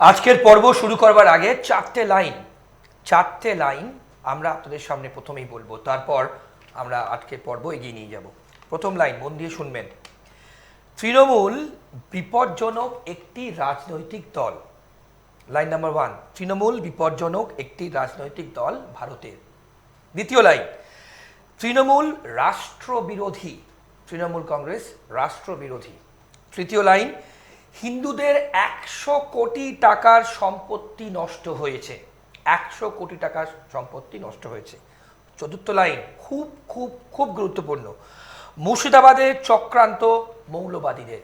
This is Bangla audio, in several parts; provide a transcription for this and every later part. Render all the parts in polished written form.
আজকের পর্ব শুরু করবার আগে চারটে লাইন আমরা আপনাদের সামনে প্রথমেই বলবো, তারপর আমরা আজকের পর্ব এগিয়ে নিয়ে যাব। প্রথম লাইন মন দিয়ে শুনবেন। তৃণমূল বিপজ্জনক একটি রাজনৈতিক দল। লাইন নাম্বার 1, তৃণমূল বিপজ্জনক একটি রাজনৈতিক দল ভারতের। দ্বিতীয় লাইন, তৃণমূল রাষ্ট্রবিরোধী, তৃণমূল কংগ্রেস রাষ্ট্রবিরোধী। তৃতীয় লাইন, হিন্দুদের 100 কোটি টাকার সম্পত্তি নষ্ট হয়েছে, 100 কোটি টাকার সম্পত্তি নষ্ট হয়েছে। চতুর্থ লাইন খুব খুব খুব গুরুত্বপূর্ণ, মুর্শিদাবাদের চক্রান্ত মৌলবাদীদের।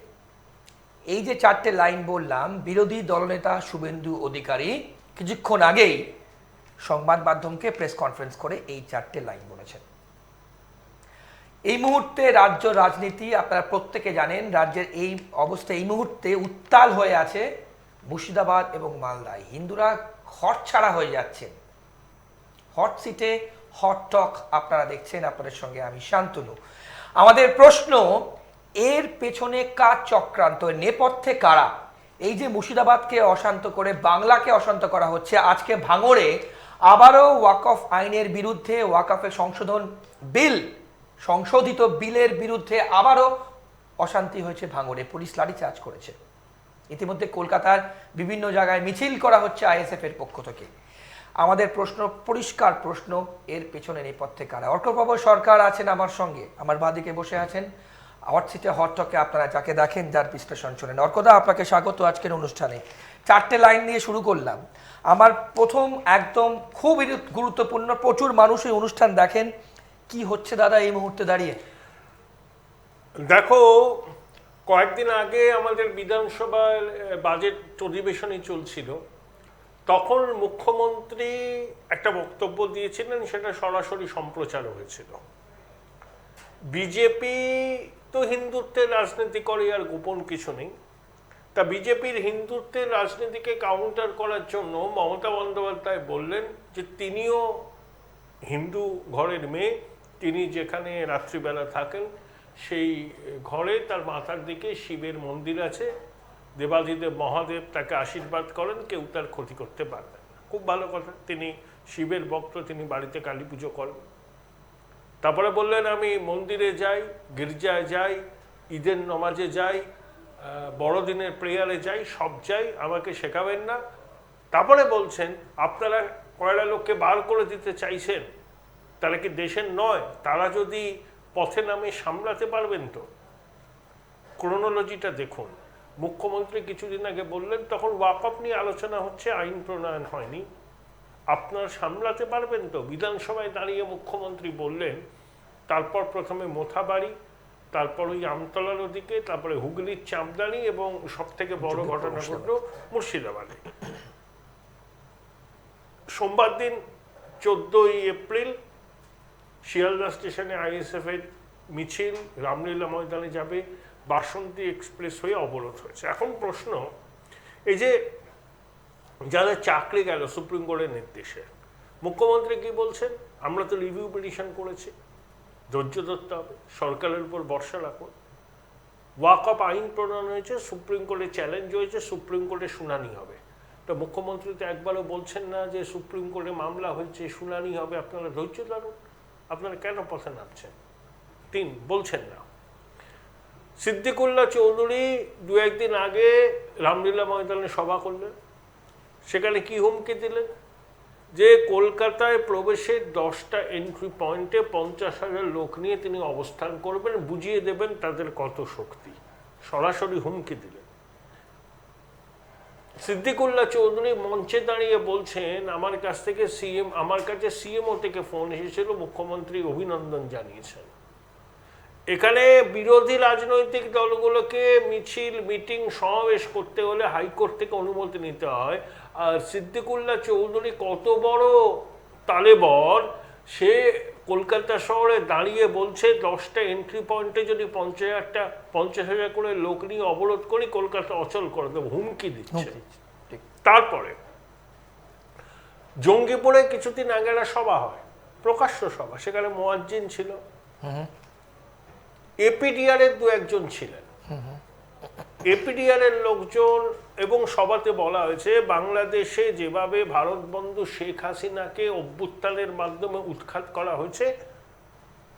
এই যে চারটে লাইন বললাম, বিরোধী দলনেতা শুভেন্দু অধিকারী কিছুক্ষণ আগেই সংবাদ মাধ্যমকে প্রেস কনফারেন্স করে এই চারটে লাইন বলেছেন। এই মুহূর্তে রাজ্য রাজনীতি আপনারা প্রত্যেকে জানেন, রাজ্যের এই অবস্থা এই মুহূর্তে উত্তাল হয়ে আছে মুর্শিদাবাদ এবং মালদায়। হিন্দুরা হট ছাড়া হয়ে যাচ্ছেন, হট সিটে হট টক আপনারা দেখছেন। আপনাদের সঙ্গে আমি শান্তনু। আমাদের প্রশ্ন, এর পেছনে কার চক্রান্ত, নেপথ্যে কারা? এই যে মুর্শিদাবাদকে অশান্ত করে বাংলাকে অশান্ত করা হচ্ছে, আজকে ভাঙড়ে আবারও ওয়াকফ আইনের বিরুদ্ধে, ওয়াকফের সংশোধিত বিলের বিরুদ্ধে আবারও অশান্তি হয়েছে ভাঙড়ে, পুলিশ লাঠিচার্জ করেছে। ইতিমধ্যে কলকাতার বিভিন্ন জায়গায় মিছিল করা হচ্ছে আইএসএফ এর পক্ষ থেকে। আমাদের প্রশ্ন, পরিষ্কার প্রশ্ন, এর পেছনে নেপথ্যে কারা? অর্কপ্রভ সরকার আছেন আমার সঙ্গে, আমার বাঁদিকে বসে আছেন। হট সিটে হট টকে আপনারা যাকে দেখেন, যার বিশ্লেষণ শোনেন। অর্কদা, আপনাকে স্বাগত আজকের অনুষ্ঠানে। চারটে লাইন দিয়ে শুরু করলাম। আমার প্রথম একদম খুব গুরুত্বপূর্ণ, প্রচুর মানুষ এই অনুষ্ঠান দেখেন, কি হচ্ছে দাদা এই মুহূর্তে দাঁড়িয়ে? দেখো, কয়েকদিন আগে আমাদের বিধানসভার বাজেট অধিবেশনই চলছিল, তখন মুখ্যমন্ত্রী একটা বক্তব্য দিয়েছিলেন, সেটা সরাসরি সম্প্রচার হয়েছিল। বিজেপি তো হিন্দুত্বের রাজনীতি করে, আর গোপন কিছু নেই। তা বিজেপির হিন্দুত্বের রাজনীতিকে কাউন্টার করার জন্য মমতা বন্দ্যোপাধ্যায় বললেন যে তিনিও হিন্দু ঘরের মেয়ে, তিনি যেখানে রাত্রিবেলা থাকেন সেই ঘরে তার মাথার দিকে শিবের মন্দির আছে, দেবাদিদেব মহাদেব তাকে আশীর্বাদ করেন, কেউ তার ক্ষতি করতে পারবে না। খুব ভালো কথা, তিনি শিবের ভক্ত, তিনি বাড়িতে কালী পুজো করেন। তারপরে বললেন, আমি মন্দিরে যাই, গির্জায় যাই, ঈদের নমাজে যাই, বড়দিনের প্রেয়ারে যাই, সব যাই, আমাকে শেখাবেন না। তারপরে বলছেন, আপনারা কয়লা লোককে বার করে দিতে চাইছেন, তারা কি দেশের নয়? তারা যদি পথে নামে সামলাতে পারবেন তো? ক্রোনোলজিটা দেখুন। মুখ্যমন্ত্রী কিছুদিন আগে বললেন, তখন ওয়াকফ নিয়ে আলোচনা হচ্ছে, আইন প্রণয়ন হয়নি। আপনারা সামলাতে পারবেন তো? বিধানসভায় দাঁড়িয়ে মুখ্যমন্ত্রী বললেন। তারপর প্রথমে মোথাবাড়ি, তারপর ওই আমতলার ওদিকে, তারপরে হুগলির চাঁপদানি, এবং সব থেকে বড় ঘটনা ঘটল মুর্শিদাবাদে। সোমবার দিন 14ই এপ্রিল শিয়ালদা স্টেশনে আইএসএফ এর মিছিল রামলীলা ময়দানে যাবে, বাসন্তী এক্সপ্রেস হয়ে অবরোধ হয়েছে। এখন প্রশ্ন, এই যে যাদের চাকরি গেল সুপ্রিম কোর্টের নির্দেশে, মুখ্যমন্ত্রী কি বলছেন? আমরা তো রিভিউ পিটিশন করেছি, ধৈর্য ধরতে হবে, সরকারের উপর ভরসা রাখুন। ওয়াকফ আইন প্রণয়ন হয়েছে, সুপ্রিম কোর্টে চ্যালেঞ্জ হয়েছে, সুপ্রিম কোর্টে শুনানি হবে। তো মুখ্যমন্ত্রী তো একবারও বলছেন না যে সুপ্রিম কোর্টে মামলা হয়েছে, শুনানি হবে, আপনারা ধৈর্য ধরুন। আপনারা কেন পথে নামছেন? 3, বলছেন না। সিদ্দিকুল্লাহ চৌধুরী দু একদিন আগে রামলীলা ময়দানে সভা করলেন, সেখানে কি হুমকি দিলেন? যে কলকাতায় প্রবেশের 10টা এন্ট্রি পয়েন্টে 50,000 লোক নিয়ে তিনি অবস্থান করবেন, বুঝিয়ে দেবেন তাদের কত শক্তি। সরাসরি হুমকি দিলেন। সিদ্দিকুল্লাহ চৌধুরী মঞ্চে দাঁড়িয়ে বলছেন, আমার কাছে সিএমও থেকে ফোন এসেছিল, মুখ্যমন্ত্রী অভিনন্দন জানিয়েছেন। এখানে বিরোধী রাজনৈতিক দলগুলোকে মিছিল, মিটিং, সমাবেশ করতে হলে হাইকোর্ট থেকে অনুমতি নিতে হয়। আর সিদ্দিকুল্লাহ চৌধুরী কত বড় তালেবর, সে কলকাতা শহরে দাঁড়িয়ে বলছে 10টা এন্ট্রি পয়েন্টে যদি 50,000 করে লোক নিয়ে অবরোধ করি, কলকাতা অচল করে দেবো, হুমকি দিচ্ছে। তারপরে জঙ্গিপুরে কিছুদিন আগে একটা সভা হয়, প্রকাশ্য সভা, সেখানে মুয়াজ্জিন ছিল, এপিডিআর এর 2-1 জন ছিলেন। এপিডিআর এর লোকজন এবং সভাতে বলা হয়েছে বাংলাদেশে যেভাবে ভারত বন্ধু শেখ হাসিনাকে অভ্যুত্থানের মাধ্যমে উৎখাত করা হয়েছে,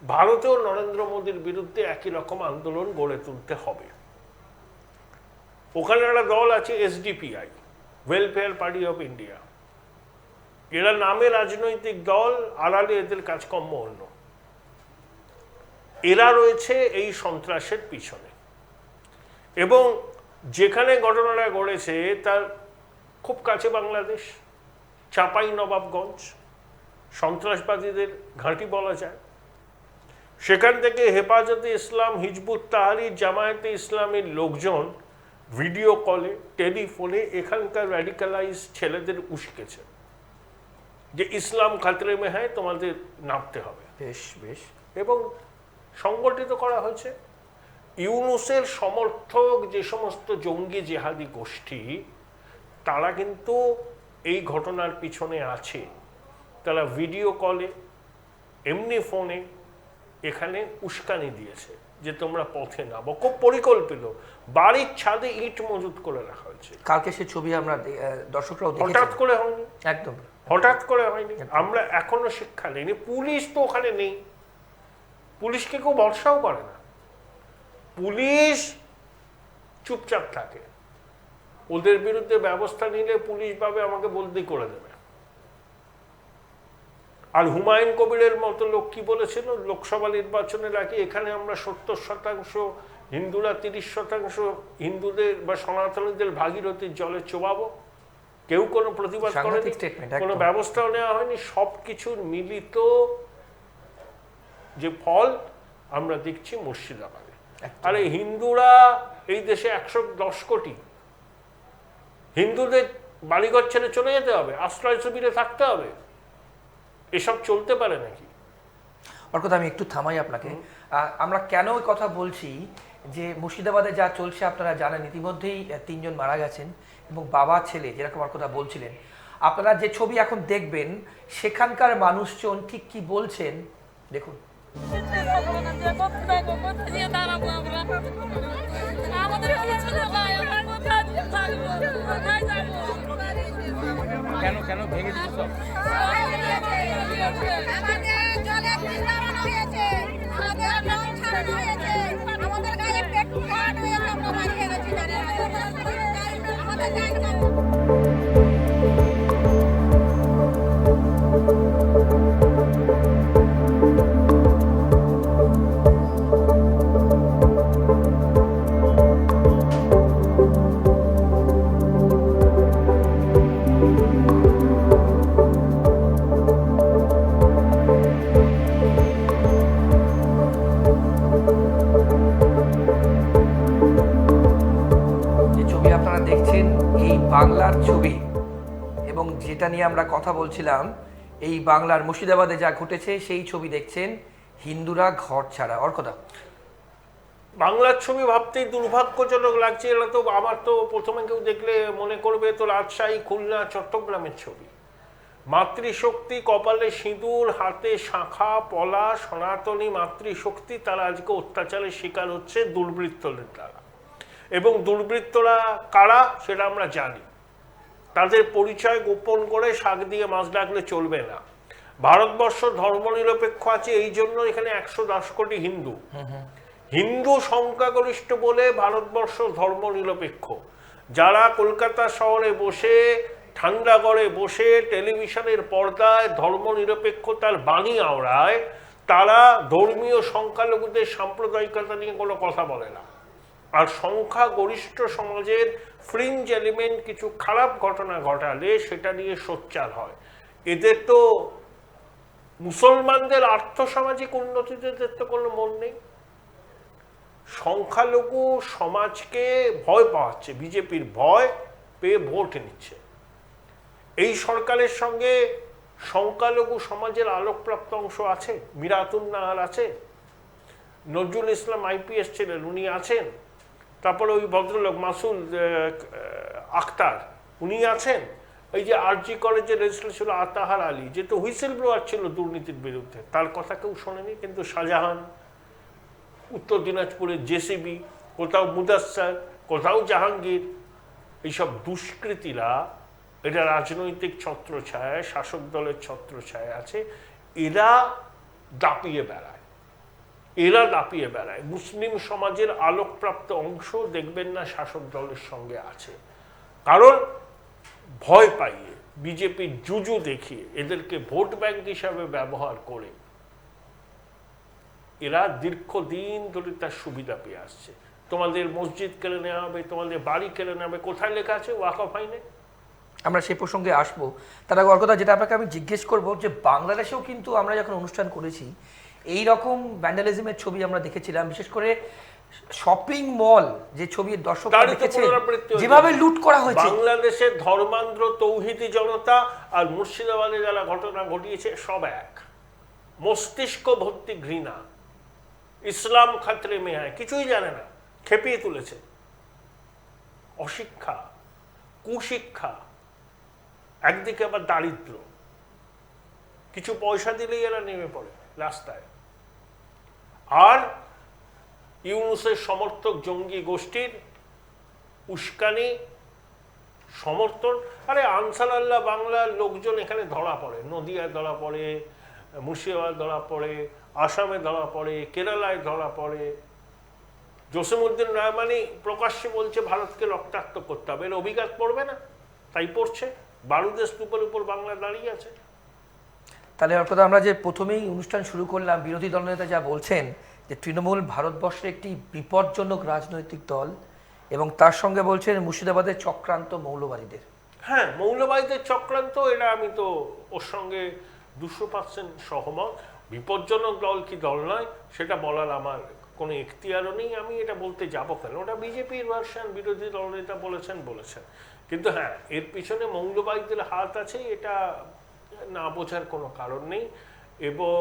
ভারতেও নরেন্দ্র মোদীর বিরুদ্ধে একই রকম আন্দোলন গড়ে তুলতে হবে। ওখানে একটা দল আছে SDPI, welfare party of India. এরা নামে রাজনৈতিক দল, আড়ালে এদের কাজকর্ম অন্য। এরা রয়েছে এই সন্ত্রাসের পিছনে, এবং যেখানে ঘটনাটা ঘটেছে তার খুব কাছে বাংলাদেশ, চাঁপাই নবাবগঞ্জ, সন্ত্রাসবাদীদের ঘাঁটি বলা যায়। সেখান থেকে হেফাজতে ইসলাম, হিজবুত তাহরির, জামায়াতে ইসলামের লোকজন ভিডিও কলে, টেলিফোনে এখানকার র্যাডিক্যালাইজ ছেলেদের উস্কেছে যে ইসলাম খাতরে মে হ্যায়, তোমাদের নামতে হবে। বেশ বেশ। এবং সংগঠিত করা হয়েছে। ইউনূসের সমর্থক যে সমস্ত জঙ্গি জেহাদি গোষ্ঠী, তারা কিন্তু এই ঘটনার পিছনে আছে। তারা ভিডিও কলে, এমনি ফোনে এখানে উস্কানি দিয়েছে যে তোমরা পথে নামো। খুব পরিকল্পিত, বাড়ির ছাদে ইট মজুত করে রাখা হয়েছে। কালকে সে ছবি আমরা দর্শকরাও দেখেছি। হঠাৎ করে হয়নি, একদম হঠাৎ করে হয়নি। আমরা এখনো শিক্ষা নিইনি। পুলিশ তো ওখানে নেই, পুলিশকে কেউ ভরসাও করে না। পুলিশ চুপচাপ থাকে। ওদের বিরুদ্ধে ব্যবস্থা নিলে পুলিশ ভাবে আমাকে বদলি করে দেবে। আর হুমায়ুন কবিরের মতো লোক কি বলেছিল লোকসভা নির্বাচনের আগে, এখানে আমরা 70% হিন্দুরা, 30% হিন্দুদের বা সনাতনীদের ভাগীরথীর জলে চোবাবো। কেউ কোনো প্রতিবাদ করেনি, কোনো ব্যবস্থাও নেওয়া হয়নি। সবকিছুর মিলিত যে ফল আমরা দেখছি মুর্শিদাবাদে। আরে হিন্দুরা এই দেশে 110 কোটি, হিন্দুদের বাড়িঘর ছেড়ে চলে যেতে হবে, আশ্রয় শিবিরে থাকতে হবে? এসব চলতে পারে নাকি? ওর কথা আমি একটু থামাই আপনাকে। আমরা কেন ওই কথা বলছি যে মুর্শিদাবাদে যা চলছে আপনারা জানেন, ইতিমধ্যেই 3 জন মারা গেছেন এবং বাবা ছেলে যেরকম আর কথা বলছিলেন। আপনারা যে ছবি এখন দেখবেন সেখানকার মানুষজন ঠিক কি বলছেন দেখুন। কেন কেন ভেঙে দিচ্ছে সব? আমাদের জলে বিস্তারণ হয়েছে, আমাদের নাম ছাড়ানো হয়েছে, আমাদের গায়ে পেট্রোল কাট হয়েছে, আমরা মারিয়ে গেছি জানেন। আমাদের গায়ে বাংলার ছবি এবং যেটা নিয়ে আমরা কথা বলছিলাম, এই বাংলার মুর্শিদাবাদে যা ঘটেছে সেই ছবি দেখছেন। হিন্দুরা ঘর ছাড়া। ওর কথা বাংলার ছবি ভাবতেই দুর্ভাগ্যজনক লাগছে। এটা তো আমার তো প্রথমে কেউ দেখলে মনে করবে তো রাজশাহী, খুলনা, চট্টগ্রামের ছবি। মাতৃশক্তি, কপালে সিঁদুর, হাতে শাঁখা পলা, সনাতনী মাতৃশক্তি, তারা আজকে অত্যাচারের শিকার হচ্ছে দুর্বৃত্তদের দ্বারা। এবং দুর্বৃত্তরা কারা সেটা আমরা জানি। তাদের পরিচয় গোপন করে শাক দিয়ে মাছ ডাকলে চলবে না। ভারতবর্ষ ধর্মনিরপেক্ষ আছে, এই জন্য এখানে 110 কোটি হিন্দু। হিন্দু সংখ্যাগরিষ্ঠ বলে ভারতবর্ষ ধর্মনিরপেক্ষ। যারা কলকাতা শহরে বসে, ঠান্ডাগড়ে বসে টেলিভিশনের পর্দায় ধর্মনিরপেক্ষতার বাণী আওড়ায়, তারা ধর্মীয় সংখ্যালঘুদের সাম্প্রদায়িকতা নিয়ে কোনো কথা বলে না। আর সংখ্যাগরিষ্ঠ সমাজের ফ্রিঞ্জ এলিমেন্ট কিছু খারাপ ঘটনা ঘটালে সেটা নিয়ে সোচ্চার হয়। এদের তো মুসলমানদের আর্থসামাজিক উন্নতিতে তো কোনো মন নেই। সংখ্যালঘু সমাজকে ভয় পাওয়াচ্ছে, বিজেপির ভয় পেয়ে ভোট নিচ্ছে। এই সরকারের সঙ্গে সংখ্যালঘু সমাজের আলোকপ্রাপ্ত অংশ আছে। মিরাতুন নাহার আছে, নজরুল ইসলাম IPS ছিলেন, উনি আছেন। তারপরে ওই ভদ্রলোক মাসুল আক্তার, উনি আছেন। এই যে RG কলেজের রেজিস্ট্রার ছিল আতাহার আলী, যে তো হুইসেল ব্লোয়ার ছিল দুর্নীতির বিরুদ্ধে, তার কথা কেউ শোনেনি। কিন্তু শাহজাহান, উত্তর দিনাজপুরের JCB, কোথাও মুদাস্সার, কোথাও জাহাঙ্গীর, এইসব দুষ্কৃতীরা, এটা রাজনৈতিক ছত্রছায়ায়, শাসক দলের ছত্রছায়ায় আছে, এরা দাপিয়ে বেড়ায়। মুসলিম সমাজের আলোকপ্রাপ্ত অংশ দেখবেন না শাসক দলের সঙ্গে আছে, কারণ ভয় পাইয়ে, বিজেপির জুজু দেখিয়ে, এদেরকে ভোট ব্যাংক হিসাবে ব্যবহার করে এরা দীর্ঘদিন ধরে তার সুবিধা পেয়ে আসছে। তোমাদের মসজিদ কেড়ে নেওয়া হবে, তোমাদের বাড়ি কেড়ে নেওয়া হবে, কোথায় লেখা আছে ওয়াকফ আইনে? আমরা সেই প্রসঙ্গে আসবো। তার আগে কথা যেটা আপনাকে আমি জিজ্ঞেস করবো, যে বাংলাদেশেও কিন্তু আমরা যখন অনুষ্ঠান করেছি এই রকম ভ্যান্ডালিজমের ছবি আমরা দেখেছিলাম, বিশেষ করে শপিং মল যে ছবি দর্শকরা দেখেছে, যেভাবে লুট করা হয়েছে। বাংলাদেশের ধর্মান্ধ তৌহিদি জনতা আর মুর্শিদাবাদে যারা ঘটনা ঘটিয়েছে সব এক, মস্তিষ্ক ভর্তি ঘৃণা, ইসলাম খাতরে মে হ্যায়, কিছুই জানে না, খেপিয়ে তুলেছে। অশিক্ষা, কুশিক্ষা, একদিকে আবার দারিদ্র, কিছু পয়সা দিলেই এরা নেমে পড়ে রাস্তায়। আর ইউনূসের সমর্থক জঙ্গি গোষ্ঠীর উস্কানি, সমর্থন। আরে আনসার আল্লাহ বাংলার লোকজন এখানে ধরা পড়ে, নদিয়ায় ধরা পড়ে, মুর্শিদাবাদ ধরা পড়ে, আসামে ধরা পড়ে, কেরালায় ধরা পড়ে। জসিমউদ্দিন রহমানি প্রকাশ্যে বলছে ভারতকে রক্তাক্ত করতে হবে, এর অভিঘাত পড়বে না, তাই পড়ছে। বারুদের স্তূপের উপর বাংলা দাঁড়িয়ে আছে। তাহলে অর্থাৎ আমরা যে প্রথমেই অনুষ্ঠান শুরু করলাম, বিরোধী দলনেতা যা বলছেন যে তৃণমূল ভারতবর্ষের একটি বিপজ্জনক রাজনৈতিক দল, এবং তার সঙ্গে বলছেন মুর্শিদাবাদের চক্রান্ত মৌলবাদীদের। হ্যাঁ, মৌলবাদীদের চক্রান্ত, এটা আমি তো ওর সঙ্গে 200% সহমত। বিপজ্জনক দল কি দল নয় সেটা বলার আমার কোনো এখতিয়ারও নেই, আমি এটা বলতে যাবো কেন? ওটা বিজেপির ভার্সন, বিরোধী দলনেতা বলেছেন। কিন্তু হ্যাঁ, এর পিছনে মৌলবাদীদের হাত আছে, এটা না বোঝার কোনো কারণ নেই। এবং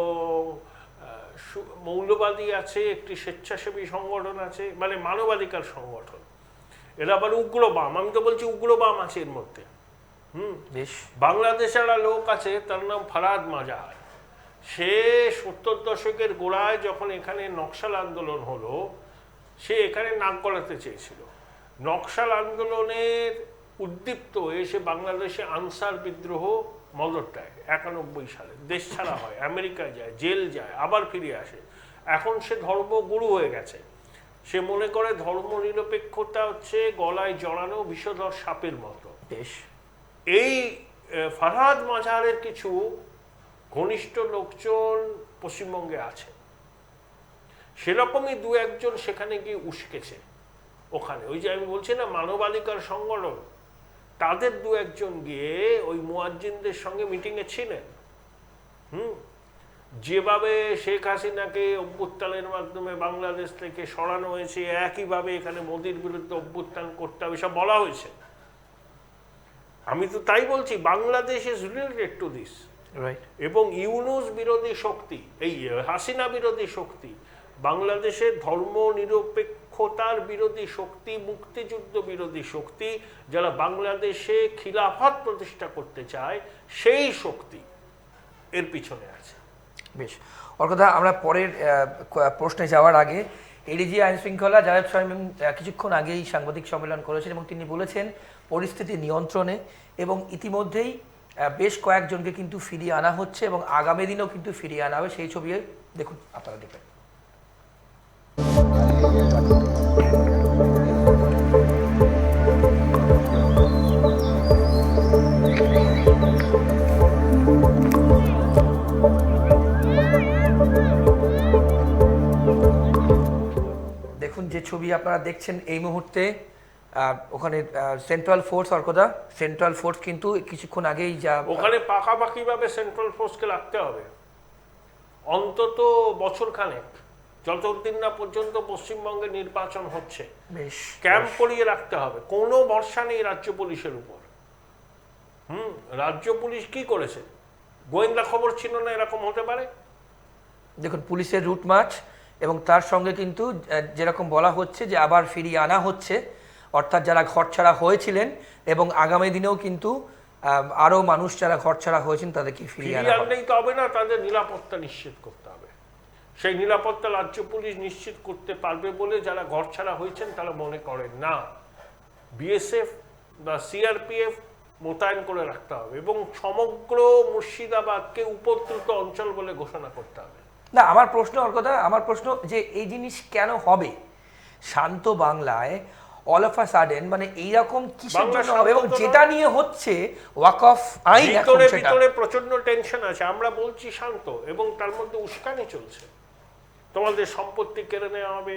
মৌলবাদী আছে, একটি স্বেচ্ছাসেবী সংগঠন আছে, মানে মানবাধিকার সংগঠন, এরা আবার উগ্রবাম। আমি তো বলছি উগ্রবাম আছে এর মধ্যে। বেশ, বাংলাদেশের একটা লোক আছে, তার নাম ফারাদ মাজার। সে 70 দশকের গোড়ায় যখন এখানে নকশাল আন্দোলন হলো, সে এখানে নাক গলাতে চেয়েছিল। নকশাল আন্দোলনের উদ্দীপ্ত হয়ে সে বাংলাদেশে আনসার বিদ্রোহ মদত দেয় 91 সালে, দেশ ছাড়া হয়, আমেরিকায় যায়, জেল যায়, আবার ফিরে আসে। এখন সে ধর্মগুরু হয়ে গেছে। সে মনে করে ধর্ম নিরপেক্ষতা হচ্ছে গলায় জড়ানো বিষধর সাপের মতো। বেশ, এই ফারহাদ মাজারের কিছু ঘনিষ্ঠ লোকজন পশ্চিমবঙ্গে আছে, সেরকমই 2-1 সেখানে গিয়ে উস্কেছে। ওখানে ওই যে আমি বলছি না মানবাধিকার সংগঠন, তাদের 2-1 গিয়ে ওই মুয়াজ্জিনদের সঙ্গে মিটিংয়ে ছিলেন। যেভাবে শেখ হাসিনাকে অভ্যুত্থানের মাধ্যমে বাংলাদেশ থেকে সরানো হয়েছে, একইভাবে এখানে মোদির বিরুদ্ধে অভ্যুত্থান করতে হবে, সব বলা হয়েছে। আমি তো তাই বলছি, Bangladesh is related to this. এবং ইউনূস বিরোধী শক্তি, এই হাসিনা বিরোধী শক্তি, বাংলাদেশের ধর্ম নিরপেক্ষতার বিরোধী শক্তি, মুক্তিযুদ্ধ বিরোধী শক্তি, যারা বাংলাদেশে খিলাফত প্রতিষ্ঠা করতে চায়, সেই শক্তি এর পিছনে আছে। বেশ, ওর কথা আমরা পরের প্রশ্নে যাওয়ার আগে, এডিজি আইন শৃঙ্খলা জাহেদ শামীম কিছুক্ষণ আগেই সাংবাদিক সম্মেলন করেছেন এবং তিনি বলেছেন পরিস্থিতি নিয়ন্ত্রণে, এবং ইতিমধ্যেই বেশ কয়েকজনকে কিন্তু ফিরিয়ে আনা হচ্ছে এবং আগামী দিনেও কিন্তু ফিরিয়ে আনা হবে। সেই ছবি দেখুন, আপনারা দেখবেন। দেখুন যে ছবি আপনারা দেখছেন এই মুহূর্তে, ওখানে সেন্ট্রাল ফোর্স, অর্কদা সেন্ট্রাল ফোর্স কিন্তু কিছুক্ষণ আগেই যা ওখানে পাকাপাকিভাবে সেন্ট্রাল ফোর্সকে রাখতে হবে অন্তত বছরখানেক, যতদিন না পর্যন্ত পশ্চিমবঙ্গে নির্বাচন হচ্ছে। বেশ, ক্যাম্প করিয়ে রাখতে হবে, কোনো ভরসা নেই রাজ্য পুলিশের উপর। রাজ্য পুলিশ কি করেছে? গোয়েন্দা খবর ছিল না এরকম হতে পারে? দেখুন পুলিশের রুট মার্চ, এবং তার সঙ্গে কিন্তু যেরকম বলা হচ্ছে যে আবার ফিরিয়ে আনা হচ্ছে, অর্থাৎ যারা ঘরছাড়া হয়েছিলেন, এবং আগামী দিনেও কিন্তু আরও মানুষ যারা ঘরছাড়া হয়েছেন তাদেরকে ফিরিয়ে আনা হবে। আনলেই তো হবে না, তাদের নিরাপত্তা নিশ্চিত করতে হবে। সেই নিরাপত্তা রাজ্য পুলিশ নিশ্চিত করতে পারবে বলে যারা ঘর ছাড়া হয়েছেন তারা মনে করেন না। বিএসএফ বা সিআরপিএফ মোতায়েন করে রাখতে হবে এবং সমগ্র মুর্শিদাবাদকে উপদ্রুত অঞ্চল বলে ঘোষণা করতে হবে। না, আমার প্রশ্ন যে এই জিনিস কেন হবে শান্ত বাংলায় অল অফ আ সাডেন, মানে এইরকম কিসের জন্য হবে? এবং যেটা নিয়ে হচ্ছে ওয়াকফ আইন, ভিতরে প্রচন্ড টেনশন আছে। আমরা বলছি শান্ত, এবং তার মধ্যে উস্কানি চলছে। তোমাদের সম্পত্তি কেড়ে নেওয়া হবে,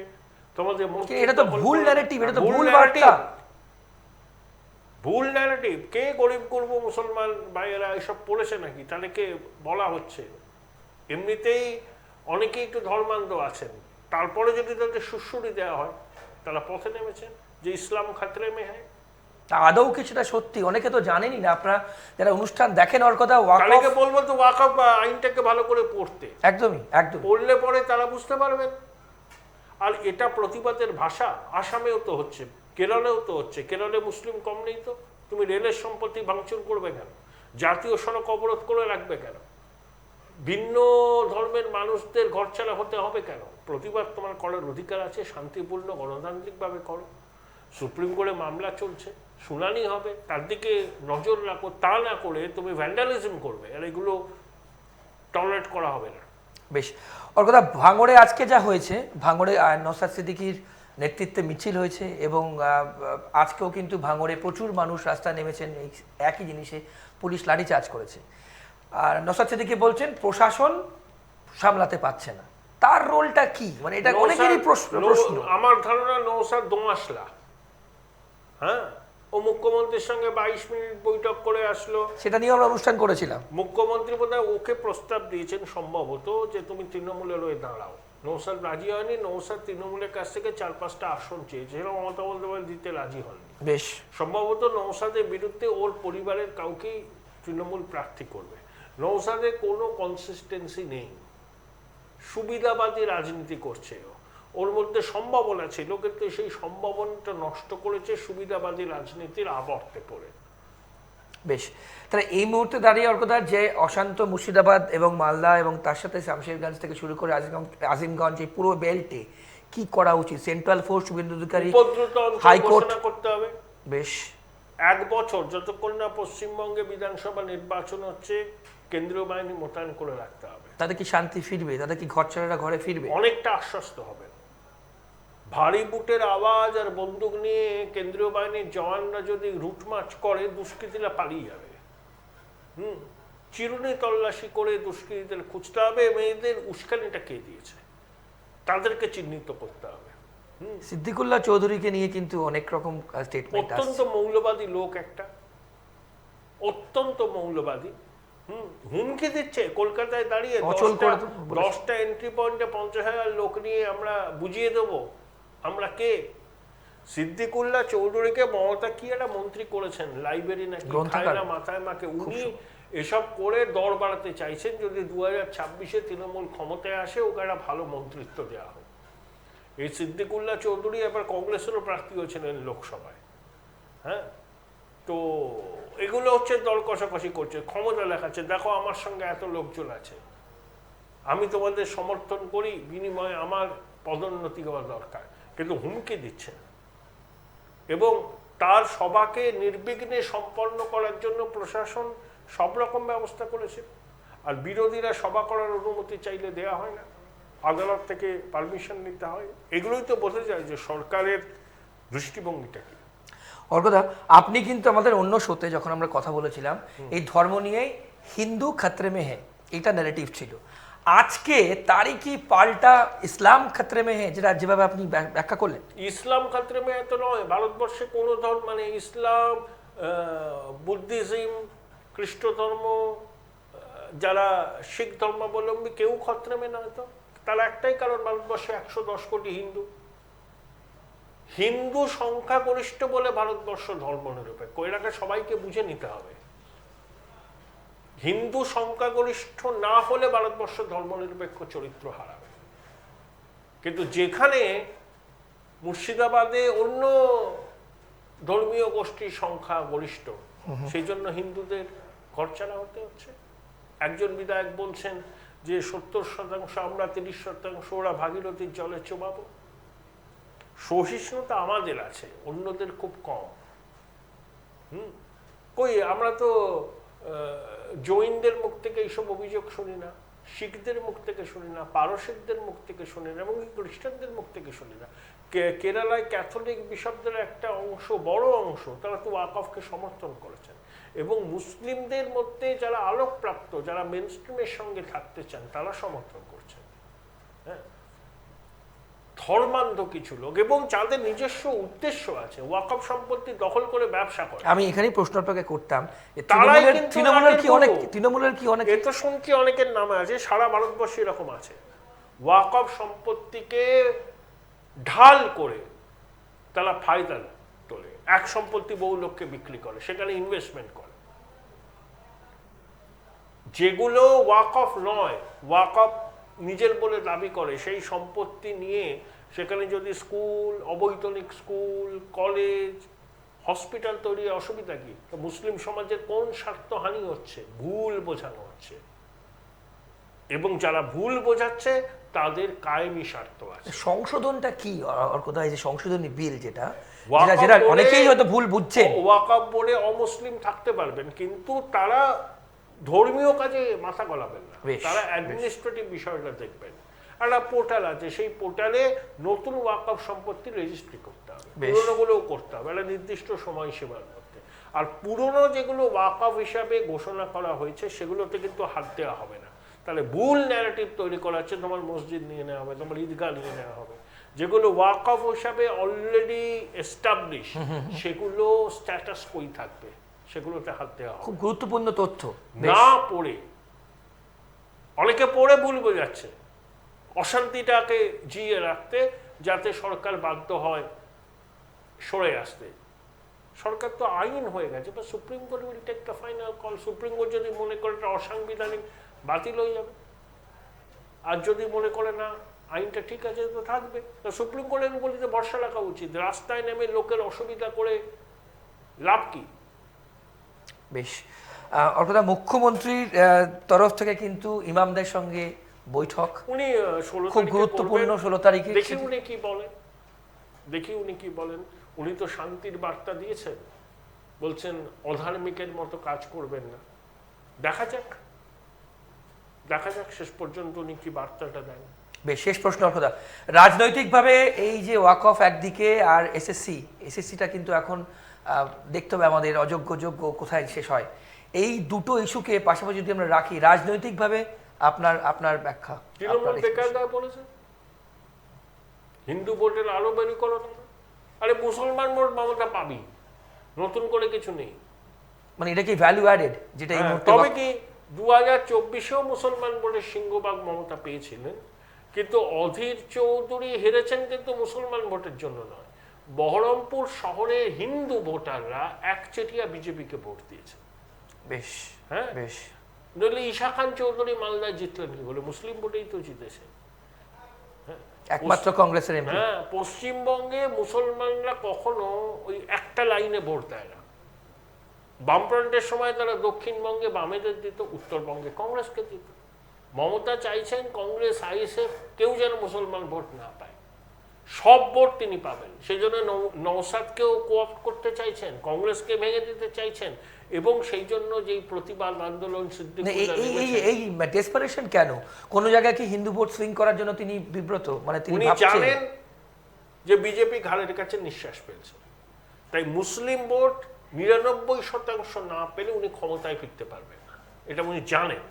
তোমাদের এটা তো ভুল ন্যারেটিভ, এটা তো ভুল বার্তা, ভুল ন্যারেটিভ। কে গরিব করবো মুসলমান ভাইয়েরা এসব পড়েছে নাকি? তাদেরকে বলা হচ্ছে। এমনিতেই অনেকেই একটু ধর্মান্ধ আছেন, তারপরে যদি তাদের সুশ্রুতি দেওয়া হয় তারা পথে নেমেছেন যে ইসলাম খাতরে মে হ্যায়। আদৌ কিছুটা সত্যি অনেকে তো জানেনই না। আপনারা যারা অনুষ্ঠান দেখেন ওর কথা, তাদেরকে বলবো তো ওয়াকফ আইনটাকে ভালো করে পড়তে। একদমই পড়লে পরে তারা বুঝতে পারবেন। আর এটা প্রতিবাদের ভাষা আসামেও তো হচ্ছে, কেরলেও তো হচ্ছে। কেরলে মুসলিম কম নেই তো, তুমি রেলের সম্পত্তি ভাঙচুর করবে কেন? জাতীয় সড়ক অবরোধ করে রাখবে কেন? ভিন্ন ধর্মের মানুষদের ঘরছাড়া হতে হবে কেন? প্রতিবাদ তোমার করার অধিকার আছে, শান্তিপূর্ণ গণতান্ত্রিকভাবে করো। সুপ্রিম কোর্টে মামলা চলছে, শুনানি হবে, তার দিকে নজর রাখো। তা না করে তুমি ভ্যান্ডালিজম করবে, আর এগুলো টলারেট করা হবে না। বেশ, ওর কথা ভাঙড়ে আজকে যা হয়েছে, ভাঙড়ে নওশাদ সিদ্দিকীর নেতৃত্বে মিছিল হয়েছে এবং আজকেও কিন্তু ভাঙড়ে প্রচুর মানুষ রাস্তায় নেমেছেন এই একই জিনিসে, পুলিশ লাঠিচার্জ করেছে। আর নওশাদ সিদ্দিকী বলছেন প্রশাসন সামলাতে পারছে না। তার রোলটা কি? মানে এটা অনেকেরই প্রশ্ন। আমার ধারণা নওশাদ দোমাসলা। হ্যাঁ, ও মুখ্যমন্ত্রীর সঙ্গে 22 মিনিট বৈঠক করে আসলো, সেটা নিয়ে আমরা অনুষ্ঠান করেছিলাম। মুখ্যমন্ত্রী বোধহয় ওকে প্রস্তাব দিয়েছেন সম্ভবত যে তুমি তৃণমূলের হয়ে দাঁড়াও। নওশাদ রাজি হয়নি। নওশাদ তৃণমূলের কাছ থেকে 4-5টা আসন চেয়েছিল, মমতা বন্দ্যোপাধ্যায় দিতে রাজি হননি। বেশ, সম্ভবত নওশাদের বিরুদ্ধে ওর পরিবারের কাউকেই তৃণমূল প্রার্থী করবে। নওশাদের কোনো কনসিস্টেন্সি নেই, সুবিধাবাদী রাজনীতি করছে। ওর মধ্যে সম্ভাবনা ছিল, কিন্তু সেই সম্ভাবনাটা নষ্ট করেছে সুবিধাবাদী রাজনীতির আবর্তে পড়ে। বেশ, তাহলে এই মুহূর্তে দাঁড়িয়ে ওর কথা যে অশান্ত মুর্শিদাবাদ এবং মালদা এবং তার সাথে শামশেরগঞ্জ থেকে শুরু করে আজিমগঞ্জ, এই পুরো বেল্টে কি করা উচিত? Central force, Suvendu Adhikari, high court করতে হবে। বেশ, 1 বছর যতক্ষণ না পশ্চিমবঙ্গে বিধানসভা নির্বাচন হচ্ছে, কেন্দ্রীয় বাহিনী মোতায়েন করে রাখতে হবে। তাদের কি শান্তি ফিরবে? তাদের কি ঘরছাড়ারা ঘরে ফিরবে? অনেকটা আশ্বস্ত হবে। ভারী বুটের আওয়াজ আর বন্দুক নিয়ে কেন্দ্রীয় বাহিনীর জওয়ানরা যদি রুট মার্চ করে, দুষ্কৃতীরা পালিয়ে যাবে। চিরুনি তল্লাশি করে দুষ্কৃতীদের খুঁজতে হবে। মেয়েদের উস্কানিটা কে দিয়েছে তাদেরকে চিহ্নিত করতে হবে। সিদ্দিকুল্লাহ চৌধুরীকে নিয়ে কিন্তু অনেক রকম স্টেটমেন্ট আছে। অত্যন্ত মৌলবাদী লোক, একটা অত্যন্ত মৌলবাদী। হুমকি দিচ্ছে কলকাতায় দাঁড়িয়ে 10টা এন্ট্রি পয়েন্টে 50,000 লোক নিয়ে আমরা বুঝিয়ে দেবো আমরা কে। সিদ্দিকুল্লাহ চৌধুরীকে মমতা কি একটা মন্ত্রী করেছেন, লাইব্রেরি নাকি খায়না মাথায় মাকে, উনি এসব করে দর বাড়াতে চাইছেন। যদি 2026-এ তৃণমূল ক্ষমতায় আসে, ওকে একটা ভালো মন্ত্রিত্ব দেওয়া হোক। এই সিদ্দিকুল্লাহ চৌধুরী এবার কংগ্রেসেরও প্রার্থী হয়েছিলেন লোকসভায়। হ্যাঁ, তো এগুলো হচ্ছে দল কষাকষি করছে, ক্ষমতা দেখাচ্ছে, দেখো আমার সঙ্গে এত লোকজন আছে, আমি তোমাদের সমর্থন করি, বিনিময়ে আমার পদোন্নতি হওয়া দরকার। কিন্তু হুমকি দিচ্ছে, এবং তার সভাকে নির্বিঘ্নে সম্পন্ন করার জন্য প্রশাসন সব রকম ব্যবস্থা করেছে। আর বিরোধীরা সভা করার অনুমতি চাইলে দেওয়া হয় না, আদালত থেকে পারমিশন নিতে হয়। এগুলোই তো বোঝা যায় যে সরকারের দৃষ্টিভঙ্গিটা কি। অর্কদা, আপনি কিন্তু আমাদের অন্য শোতে যখন আমরা কথা বলেছিলাম এই ধর্ম নিয়েই হিন্দু খতরে মে হ্যায়, এটা ন্যারেটিভ ছিল। আজকে তারই কি পাল্টা ইসলাম খতরে মে হ্যায়, যেটা যেভাবে আপনি ব্যাখ্যা করলেন? ইসলাম খতরে মে এত নয়। ভারতবর্ষে কোনো ধর্ম, মানে ইসলাম, বুদ্ধিজম, খ্রিস্ট ধর্ম, যারা শিখ ধর্মাবলম্বী, কেউ খতরে মে নয়। তো তার একটাই কারণ, ভারতবর্ষে 110 কোটি হিন্দু। হিন্দু সংখ্যাগরিষ্ঠ বলে ভারতবর্ষ ধর্মনিরপেক্ষ, এটাকে সবাইকে বুঝে নিতে হবে। হিন্দু সংখ্যাগরিষ্ঠ না হলে ভারতবর্ষ ধর্মনিরপেক্ষ চরিত্র হারাবে। কিন্তু যেখানে মুর্শিদাবাদে অন্য ধর্মীয় গোষ্ঠীর সংখ্যা গরিষ্ঠ, সেই জন্য হিন্দুদের ঘরছাড়া হতে হচ্ছে। একজন বিধায়ক বলছেন যে 70% আমরা, 30% ওরা ভাগীরথীর জলে চোবাবো? সহিষ্ণুতা আমাদের আছে, অন্যদের খুব কম। কই আমরা তো জৈনদের মুখ থেকে এইসব অভিযোগ শুনি না, শিখদের মুখ থেকে শুনি না, পারসিকদের মুখ থেকে শুনি না, এবং খ্রিস্টানদের মুখ থেকে শুনি না। কেরালায় ক্যাথলিক বিশপদের একটা অংশ, বড় অংশ, তারা তো ওয়াকফকে সমর্থন করেছেন। এবং মুসলিমদের মধ্যে যারা আলোকপ্রাপ্ত, যারা মেনস্ট্রিমের সঙ্গে থাকতে চান, তারা সমর্থন করছেন। হ্যাঁ, ধর্মান্ধ কিছু লোক এবং যাদের নিজস্ব উদ্দেশ্য আছে, ওয়াকফ সম্পত্তি দখল করে ব্যবসা করে। আমি এখানেই প্রশ্ন আপনাকে করতাম, তারাই কিন্তু তৃণমূলের কি অনেক, এ তো শুনছি অনেকের নামে আছে, সারা ভারতবর্ষে এরকম আছে। ওয়াকফ সম্পত্তিকে ঢাল করে তারা ফায়দা তোলে, এক সম্পত্তি বহু লোককে বিক্রি করে, সেখানে ইনভেস্টমেন্ট করে। যেগুলো ওয়াকফ নয়, ওয়াকফ নিজের বলে দাবি করে, সেই সম্পত্তি নিয়ে সেখানে যদি স্কুল, অবৈতনিক স্কুল, কলেজ, হসপিটাল তৈরি, অসুবিধা কি? তো মুসলিম সমাজের কোন স্বার্থহানি হচ্ছে? ভুল বোঝানো হচ্ছে, এবং যারা ভুল বোঝাচ্ছে তাদের কায়েমি স্বার্থ আছে। সংশোধনটা কি আর কোথায়, যে সংশোধনী বিল যেটা ওয়াকফ যেটা বোর্ডে অনেকেই হয়তো ভুল বুঝছেন, ওয়াকফ বোর্ডে অমুসলিম থাকতে পারবেন, কিন্তু তারা ধর্মীয় কাজে মাথা গলাবেন না, তারা অ্যাডমিনিস্ট্রেটিভ বিষয়টা দেখবেন। একটা পোর্টাল আছে, সেই পোর্টালে নতুন ওয়াকফ সম্পত্তি রেজিস্ট্রি করতে হবে, পুরোনোগুলোও করতে হবে একটা নির্দিষ্ট সময়সীমার মধ্যে। আর পুরনো যেগুলো ওয়াকফ হিসাবে ঘোষণা করা হয়েছে সেগুলোতে কিন্তু হাত দেওয়া হবে না। তাহলে ভুল ন্যারেটিভ তৈরি করা হচ্ছে, তোমার মসজিদ নিয়ে নেওয়া হবে, তোমার ঈদগাহ নিয়ে নেওয়া হবে। যেগুলো ওয়াকফ হিসাবে অলরেডি এস্টাবলিশ, সেগুলো স্ট্যাটাস কই থাকবে, সেগুলোতে হাত দেওয়া হবে। খুব গুরুত্বপূর্ণ তথ্য। না পড়ে, অনেকে পড়ে ভুল বোঝাচ্ছে, অশান্তিটাকে জিয়ে রাখতে, যাতে সরকার বাধ্য হয় সরে আসতে। সরকার তো আইন হয়ে গেছে, বা Supreme Court will take the final call. Supreme Court যদি মনে করে এটা অসাংবিধানিক, বাতিল হয়ে যাবে। আর যদি মনে করে না আইনটা ঠিক আছে, তো থাকবে। তো সুপ্রিম কোর্টের বলিতে ভরসা রাখা উচিত। রাস্তায় নেমে লোকের অসুবিধা করে লাভ কি? বেশ, অর্থাৎ মুখ্যমন্ত্রীর তরফ থেকে কিন্তু ইমামদের সঙ্গে বৈঠক, উনি 16 খুব গুরুত্বপূর্ণ 16 তারিখে। দেখি উনি কি বলেন, উনি তো শান্তির বার্তা দিয়েছেন, বলছেন অধার্মিকের মতো কাজ করবেন না। দেখা যাক শেষ পর্যন্ত উনি কি বার্তাটা দেন। বেশ, শেষ প্রশ্ন অর্থদা, রাজনৈতিকভাবে এই যে ওয়াকফ একদিকে আর এসএসসিটা কিন্তু এখন দেখতে হবে আমাদের অযোগ্য যোগ্য কোথায় শেষ হয়। এই দুটো ইস্যুকে পাশাপাশি যদি আমরা রাখি, রাজনৈতিকভাবে আপনার ব্যাখ্যা। তৃণমূল বেকার দায় বলেছে, হিন্দু ভোটের আলো বেরি করো না। আরে মুসলমান ভোট মমতা পাবি, নতুন করে কিছু নেই। মানে এটা কি ভ্যালু অ্যাডেড, যেটা এই মুহূর্তে? তবে কি 2024-এও মুসলমান ভোটের সিংহভাগ মমতা পেয়েছিলেন, কিন্তু অধীর চৌধুরী হেরেছেন কিন্তু মুসলমান ভোটের জন্য নয়। বহরমপুর শহরে হিন্দু ভোটাররা একচেটিয়া বিজেপিকে ভোট দিয়েছে। বেশ, হ্যাঁ বেশ। নইলে ঈশা খান চৌধুরী মালদায় জিতলেন কি বলে? মুসলিম ভোটেই তো জিতেছে। একমাত্র কংগ্রেসের এমপি। হ্যাঁ, পশ্চিমবঙ্গে মুসলমানরা কখনো ওই একটা লাইনে ভোট দেয় না। বামফ্রন্টের সময় তারা দক্ষিণবঙ্গে বামেদের দিত, উত্তরবঙ্গে কংগ্রেসকে দিত। মমতা চাইছেন কংগ্রেস, আইএসএফ কেউ যেন মুসলমান ভোট না পায়, সব ভোট তিনি পাবেন। সেই জন্য নওশাদকেও কোঅপ্ট করতে চাইছেন, কংগ্রেসকে ভেঙে দিতে চাইছেন, এবং সেই জন্য যেই প্রতিবাদ আন্দোলন এই ডেসপারেশন কেন? কোন জায়গায় কি হিন্দু ভোট সুইং করার জন্য তিনি বিব্রত? মানে তিনি জানেন যে বিজেপি ঘাড়ের কাছে নিঃশ্বাস পেয়েছে, তাই মুসলিম ভোট 99% না পেলে উনি ক্ষমতায় ফিরতে পারবেন না, এটা উনি জানেন।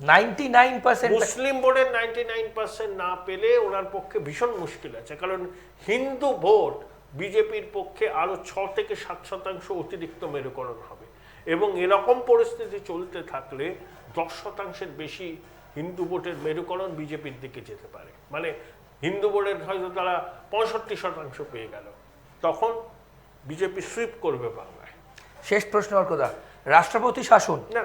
99% মুসলিম ভোটের 99% না পেলে ওনার পক্ষে ভীষণ মুশকিল আছে, কারণ হিন্দু ভোট বিজেপির পক্ষে আরো 6 থেকে 7% অতিরিক্ত মেরুকরণ হবে, এবং এরকম পরিস্থিতি চলতে থাকলে 10%-এর বেশি হিন্দু ভোটের মেরুকরণ বিজেপির দিকে যেতে পারে। মানে হিন্দু ভোটের হয়তো তারা 65% পেয়ে গেল, তখন বিজেপি সুইপ করবে বাংলায়। শেষ প্রশ্ন অর্কদা, রাষ্ট্রপতি শাসন না,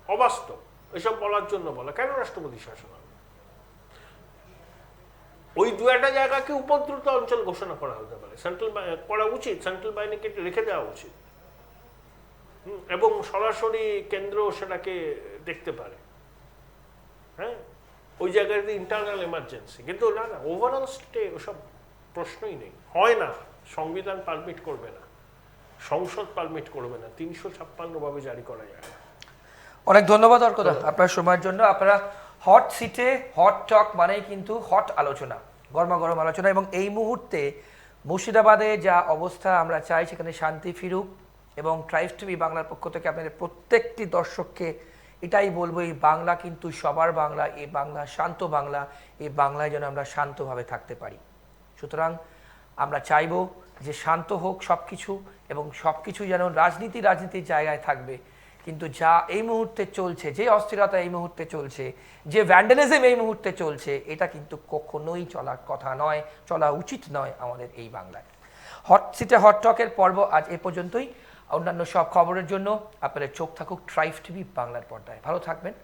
অবাস্তব এসব বলার জন্য বলা। কেন রাষ্ট্রপতি শাসন হবে? ওই 2-একটা জায়গাকে উপদ্রুত অঞ্চল ঘোষণা করা হতে পারে, করা উচিত, সেন্ট্রাল বাহিনীকে রেখে দেওয়া উচিত, এবং সরাসরি কেন্দ্র সেটাকে দেখতে পারে। হ্যাঁ, ওই জায়গায় ইন্টারনাল এমার্জেন্সি, কিন্তু না না, ওভারঅল স্টেটে ওসব প্রশ্নই নেই, হয় না, সংবিধান পারমিট করবে না, সংসদ পারমিট করবে না, 356 ভাবে জারি করা যায় না। অনেক ধন্যবাদ অর্কদা আপনার সময়ের জন্য। আপনারা হট সিটে হট টক মানেই কিন্তু হট আলোচনা, গরমা গরম আলোচনা, এবং এই মুহূর্তে মুর্শিদাবাদে যা অবস্থা আমরা চাই সেখানে শান্তি ফিরুক, এবং ট্রাইবস টিভি বাংলার পক্ষ থেকে আপনাদের প্রত্যেকটি দর্শককে এটাই বলবো, এই বাংলা কিন্তু সবার বাংলা, এই বাংলা শান্ত বাংলা, এই বাংলায় যেন আমরা শান্তভাবে থাকতে পারি। সুতরাং আমরা চাইবো যে শান্ত হোক সব কিছু, এবং সব কিছু যেন রাজনীতির জায়গায় থাকবে, কিন্তু যা এই মুহূর্তে চলছে, যে অস্থিরতা এই মুহূর্তে চলছে, যে ভ্যান্ডালিজম এই মুহূর্তে চলছে, এটা কিন্তু কখনোই চলার কথা নয়, চলা উচিত নয় আমাদের এই বাংলায়। হট সিটে হট টকের পর্ব আজ এ পর্যন্তই। অন্যান্য সব খবরের জন্য আপনাদের চোখ থাকুক ট্রাইবস টিভি বাংলার পর্দায়। ভালো থাকবেন।